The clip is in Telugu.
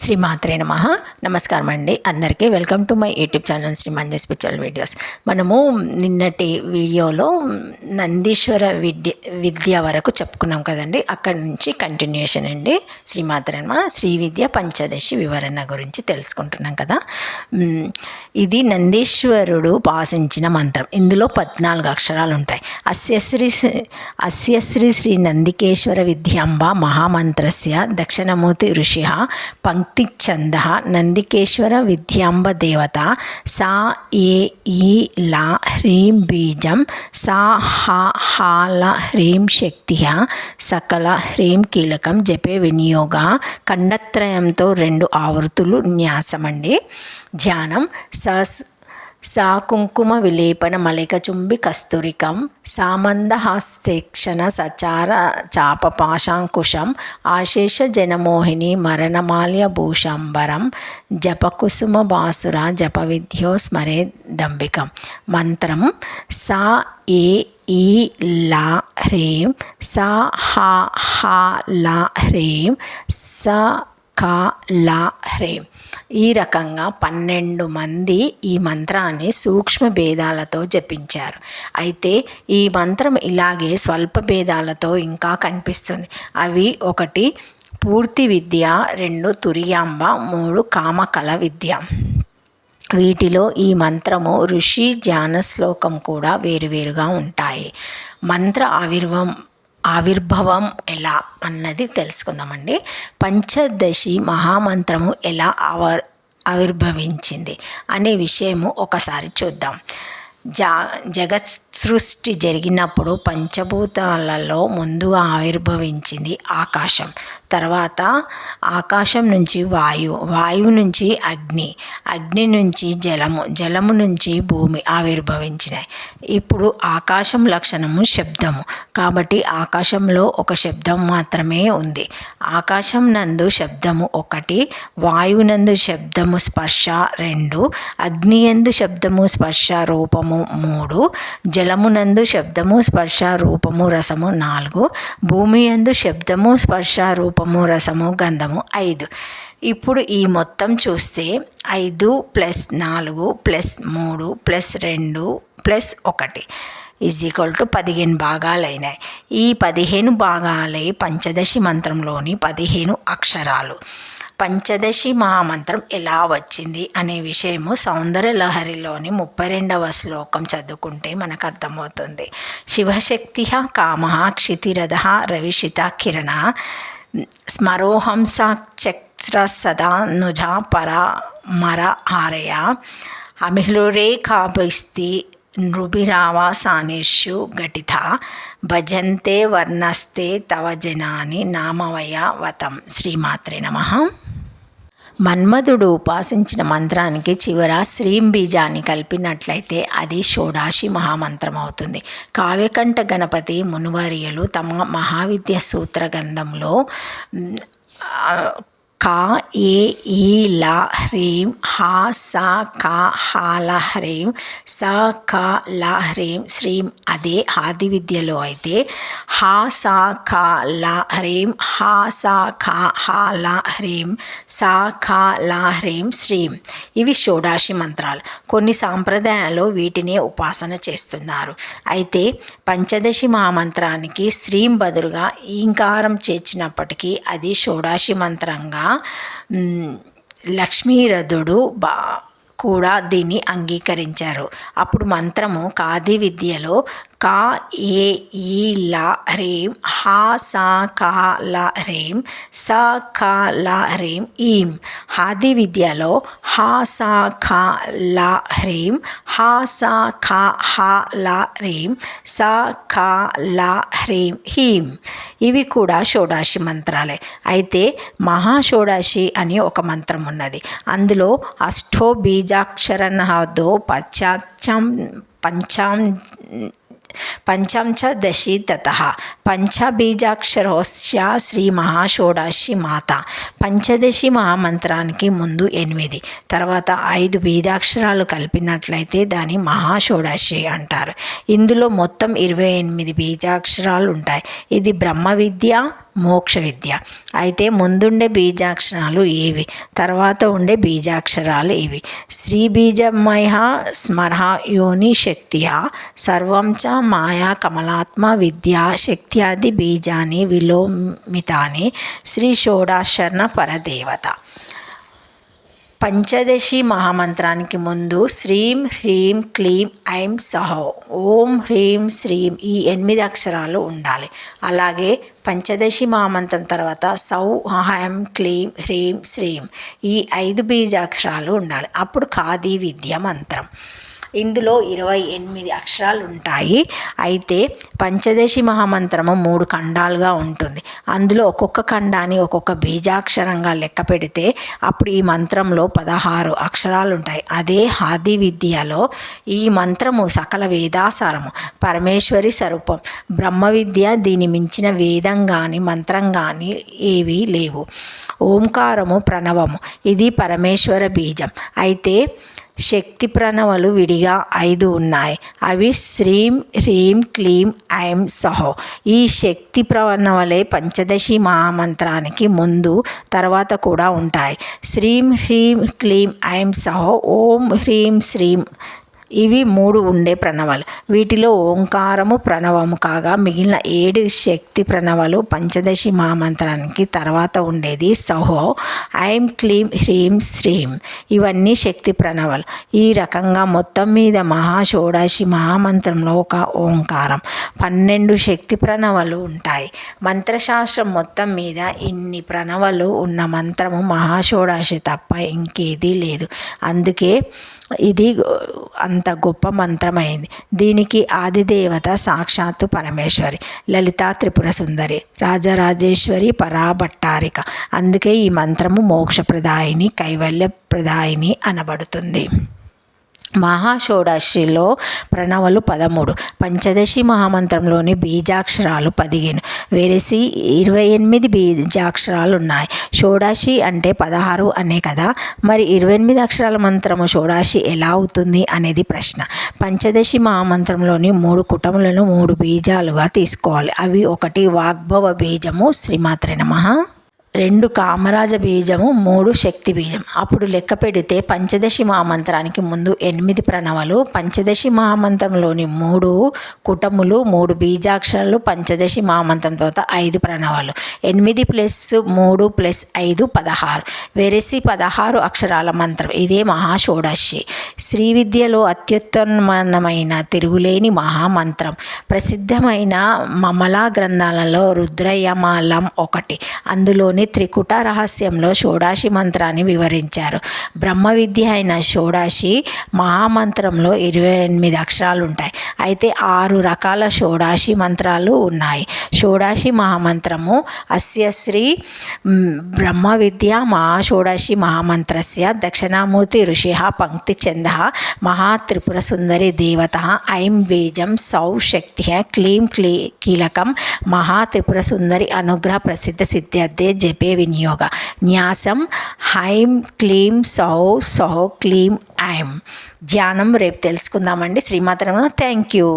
శ్రీమాత్రే నమః. నమస్కారం అండి అందరికీ. Welcome to my YouTube channel Shri Manju spiritual videos. మనము నిన్నటి వీడియోలో నందీశ్వర విద్య వరకు చెప్పుకున్నాం కదండి. అక్కడి నుంచి కంటిన్యూషన్ అండి. శ్రీమాత్రే నమః. శ్రీ విద్య పంచదశి వివరణ గురించి తెలుసుకుంటున్నాం కదా. ఇది నందీశ్వరుడు భాషించిన మంత్రం. ఇందులో 14 అక్షరాలు ఉంటాయి. అస్య శ్రీ నందికేశ్వర విద్యాంబ మహామంత్రస్య దక్షిణమూర్తి ఋషి పంక్తిఛంద నందికేశ్వర విద్యాంబ దేవత సా ఏ ఈ లా హ్రీం బీజం సా హా ల హ్రీం శక్తి సకల హ్రీం కీలకం జపే వినియోగ ఖండత్రయంతో 2 ఆవృత్తులు న్యాసమండి. ధ్యానం సా కుంకుమ విలేపన మలికచుంబి కస్తూరికం సామందహాస్తేక్షణ సచార చాపపాశాంకుశం ఆశేష జనమోహిని మరణమాల్య భూషంబరం జపకుసుమ బాసుర జప విద్యో స్మరే దంబికం. మంత్రం సా ఏ ఈ లా హ్రీం సా హా లా హ్రీం స కా లా హ్రీం. ఈ రకంగా 12 మంది ఈ మంత్రాన్ని సూక్ష్మ భేదాలతో జపించారు. అయితే ఈ మంత్రం ఇలాగే స్వల్ప భేదాలతో ఇంకా కనిపిస్తుంది. అవి 1 పూర్తి విద్య, 2 తురియాంబ, 3 కామకల విద్య. వీటిలో ఈ మంత్రము ఋషి ధ్యాన శ్లోకం కూడా వేరువేరుగా ఉంటాయి. మంత్ర ఆవిర్భావం ఎలా అన్నది తెలుసుకుందామండి. పంచదశి మహామంత్రము ఎలా ఆవిర్భవించింది అనే విషయము ఒకసారి చూద్దాం. జగత్ సృష్టి జరిగినప్పుడు పంచభూతాలలో ముందుగా ఆవిర్భవించింది ఆకాశం. తర్వాత ఆకాశం నుంచి వాయువు నుంచి అగ్ని నుంచి జలము నుంచి భూమి ఆవిర్భవించినాయి. ఇప్పుడు ఆకాశం లక్షణము శబ్దము కాబట్టి ఆకాశంలో ఒక శబ్దం మాత్రమే ఉంది. ఆకాశం నందు శబ్దము 1, వాయువునందు శబ్దము స్పర్శ 2, అగ్ని యందు శబ్దము స్పర్శ రూపము 3, జలమునందు శబ్దము స్పర్శ రూపము రసము 4, భూమి యందు శబ్దము స్పర్శ రూపము రసము గంధము 5. ఇప్పుడు ఈ మొత్తం చూస్తే 5 + 4 + 3 + 2 + 1 = 15 భాగాలైనాయి. ఈ 15 భాగాలే పంచదశి మంత్రంలోని 15 అక్షరాలు. పంచదశి మహామంత్రం ఎలా వచ్చింది అనే విషయము సౌందర్య లహరిలోని 32వ శ్లోకం చదువుకుంటే మనకు అర్థమవుతుంది. శివశక్తి కామ క్షితిరథ రవిషిత కిరణ స్మరోహంస చక్ర సదా నుజ పరమర హారయ అమిహ్లురేఖాభిస్తి నృభిరావాసానేషు ఘటిత భజంతే వర్ణస్తే తవ జనాని నామవయ వతం. శ్రీమాత్రే నమః. మన్మధుడు ఉపాసించిన మంత్రానికి చివర శ్రీం బీజాన్ని కలిపినట్లయితే అది షోడాశి మహామంత్రం అవుతుంది. కావ్యకంఠ గణపతి మునివర్యులు తమ మహావిద్య సూత్ర గ్రంథంలో కా ఏ ఈ లా హ్రీం హా సా కా హా లా హ్రీం స కా లా హ్రీం శ్రీం. అదే ఆది విద్యలో అయితే హా సా కా లా హ్రీం హా సా కా హా లా హ్రీం సా కా లా హ్రీం శ్రీం. ఇవి షోడాశి మంత్రాలు. కొన్ని సాంప్రదాయాల్లో వీటినే ఉపాసన చేస్తున్నారు. అయితే పంచదశి మహామంత్రానికి శ్రీం బదులుగా ఈంకారం చేర్చినప్పటికీ అది షోడాశి మంత్రంగా లక్ష్మీరథుడు కూడా దీన్ని అంగీకరించారు. అప్పుడు మంత్రము కాది విద్యలో కా ఏ ఈ లా హ్రీం హా సా కా లా హ్రీం స కా లా హ్రీం ఈం. ఆది విద్యలో హా సా ఖా లా హ్రీం హా సా ఖా హా లా హ్రీం స కా లా హ్రీం హీం. ఇవి కూడా షోడాశి మంత్రాలే. అయితే మహాషోడాశి అని ఒక మంత్రం ఉన్నది. అందులో అష్టో బీజాక్షరనాదో పంచాంచ దశి తతః పంచబీజాక్షరోస్య శ్రీ మహాషోడాశి మాత. పంచదశి మహామంత్రానికి ముందు 8, తర్వాత 5 బీజాక్షరాలు కలిపినట్లయితే దాన్ని మహాషోడాశి అంటారు. ఇందులో మొత్తం 28 బీజాక్షరాలు ఉంటాయి. ఇది బ్రహ్మ విద్య, మోక్ష విద్య. అయితే ముందుండే బీజాక్షరాలు ఏవి, తర్వాత ఉండే బీజాక్షరాలు ఏవి? శ్రీ బీజమయ స్మరః యోని శక్తియా సర్వం చ మాయా కమలాత్మ విద్యా శక్త్యాది బీజాని విలోమితాని శ్రీ షోడాశరణ పరదేవత. పంచదశి మహామంత్రానికి ముందు శ్రీం హ్రీం క్లీం ఐం సహ ఓం హ్రీం శ్రీం ఈ 8 అక్షరాలు ఉండాలి. అలాగే పంచదశి మహామంత్రం తర్వాత సౌ హం క్లీం హ్రీం శ్రీం ఈ 5 బీజాక్షరాలు ఉండాలి. అప్పుడు ఖాదీ విద్య మంత్రం. ఇందులో 28 అక్షరాలు ఉంటాయి. అయితే పంచదశి మహామంత్రము 3 ఖండాలుగా ఉంటుంది. అందులో ఒక్కొక్క ఖండాన్ని ఒక్కొక్క బీజాక్షరంగా లెక్క పెడితే అప్పుడు ఈ మంత్రంలో 16 అక్షరాలు ఉంటాయి. అదే ఆది విద్యలో ఈ మంత్రము సకల వేదాసారము, పరమేశ్వరి స్వరూపం, బ్రహ్మ విద్య. దీని మించిన వేదం కానీ మంత్రం కానీ ఏవీ లేవు. ఓంకారము ప్రణవము, ఇది పరమేశ్వర బీజం. అయితే శక్తి ప్రణవాలు విడిగా 5 ఉన్నాయి. అవి శ్రీం హ్రీం క్లీం ఐం సహ. ఈ శక్తి ప్రణవాలే పంచదశి మహామంత్రానికి ముందు తర్వాత కూడా ఉంటాయి. శ్రీం హ్రీం క్లీం ఐం సహ ఓం హ్రీం శ్రీం ఇవి 3 ఉండే ప్రణవాలు. వీటిలో ఓంకారము ప్రణవము కాగా మిగిలిన 7 శక్తి ప్రణవాలు పంచదశి మహామంత్రానికి తర్వాత ఉండేది సహో, ఐం క్లీం హ్రీం శ్రీం. ఇవన్నీ శక్తి ప్రణవాలు. ఈ రకంగా మొత్తం మీద మహాషోడశి మహామంత్రంలో ఒక ఓంకారం 12 శక్తి ప్రణవాలు ఉంటాయి. మంత్రశాస్త్రం మొత్తం మీద ఇన్ని ప్రణవాలు ఉన్న మంత్రము మహాషోడశి తప్ప ఇంకేదీ లేదు. అందుకే ఇది అంత గొప్ప మంత్రమైంది. దీనికి ఆదిదేవత సాక్షాత్తు పరమేశ్వరి, లలితా త్రిపుర సుందరి, రాజరాజేశ్వరి, పరాభట్టారిక. అందుకే ఈ మంత్రము మోక్షప్రదాయిని, కైవల్యప్రదాయిని అనబడుతుంది. మహాషోడశిలో ప్రణవాలు 13, పంచదశి మహామంత్రంలోని బీజాక్షరాలు 15, వేరేసి 28 బీజాక్షరాలు ఉన్నాయి. షోడశి అంటే 16 అనే కదా, మరి 28 అక్షరాల మంత్రము షోడశి ఎలా అవుతుంది అనేది ప్రశ్న. పంచదశి మహామంత్రంలోని 3 కుటములను 3 బీజాలుగా తీసుకోవాలి. అవి 1 వాగ్భవ బీజము శ్రీమాత్రే నమః, 2 కామరాజ బీజము, 3 శక్తి బీజం. అప్పుడు లెక్క పెడితే పంచదశి మహామంత్రానికి ముందు 8 ప్రణవాలు, పంచదశి మహామంత్రంలోని 3 కుటములు 3 బీజాక్షరాలు, పంచదశి మహామంత్రం తర్వాత 5 ప్రణవాలు. 8 + 3 + 5 16, వేరేసి 16 అక్షరాల మంత్రం. ఇదే మహాషోడశి. శ్రీ విద్యలో అత్యుత్తమమైన తిరుగులేని మహామంత్రం. ప్రసిద్ధమైన మమలా గ్రంథాలలో రుద్రయమాలం ఒకటి. అందులోని త్రికుట రహస్యంలో షోడశి మంత్రాన్ని వివరించారు. బ్రహ్మ విద్య అయిన షోడశి మహామంత్రంలో 28 అక్షరాలు ఉంటాయి. అయితే 6 రకాల షోడశి మంత్రాలు ఉన్నాయి. షోడశి మహామంత్రము అస్య శ్రీ బ్రహ్మ విద్య మహాషోడశి మహామంత్రస్య దక్షిణామూర్తి ఋషిః పంక్తి ఛందః మహాత్రిపుర సుందరి దేవత ఐం బీజం సౌ శక్తి క్లీం కీలకం మహాత్రిపుర సుందరి అనుగ్రహ ప్రసిద్ధ సిద్ధ్యర్థే జపే వినియోగ న్యాసం హైం క్లీం సౌ సౌ క్లీం ఐం. ధ్యానం రేపు తెలుసుకుందామండి. శ్రీమాత్రే నమః. Thank you.